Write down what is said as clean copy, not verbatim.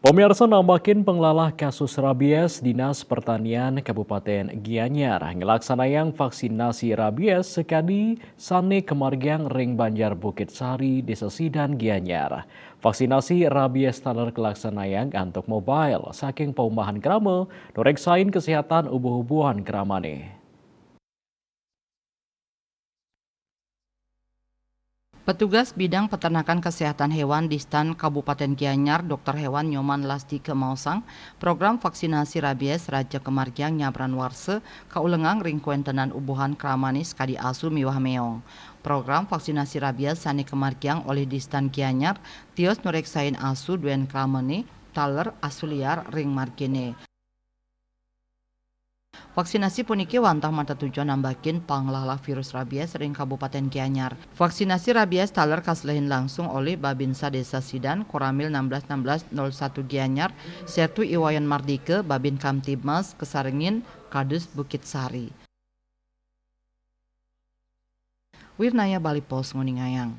Pemirsa nambakin penglalah kasus rabies Dinas Pertanian Kabupaten Gianyar ngelaksanayan vaksinasi rabies sekali Sane Kemargyang Ring Banjar Bukit Sari Desa Sidan Gianyar. Vaksinasi rabies taler kelaksanayang untuk mobile saking paumahan krama noreksain kesehatan ubuh-ubuhan kramane. Petugas bidang peternakan kesehatan hewan di STAN Kabupaten Gianyar, Dr. Hewan Nyoman Lasti Kemausang, program vaksinasi rabies Raja Kemargyang Nyabran Warse, kaulengang ringkuentenan ubuhan kramanis kadi asu miwah meong. Program vaksinasi rabies Sani Kemargyang oleh di STAN Gianyar, tios nureksain asu duen kramane, taler asu liar ring margene. Vaksinasi puniki wantah mata tujuan nambakin panglala virus rabies ring Kabupaten Gianyar. Vaksinasi rabies taler kaslehin langsung oleh Babinsa Desa Sidan, Koramil 161601 Gianyar, sertu Iwayan Mardike, Babin Kamtibmas, Kesarengin, Kadus Bukit Sari. Wirnaya Bali Pos Nguningayang.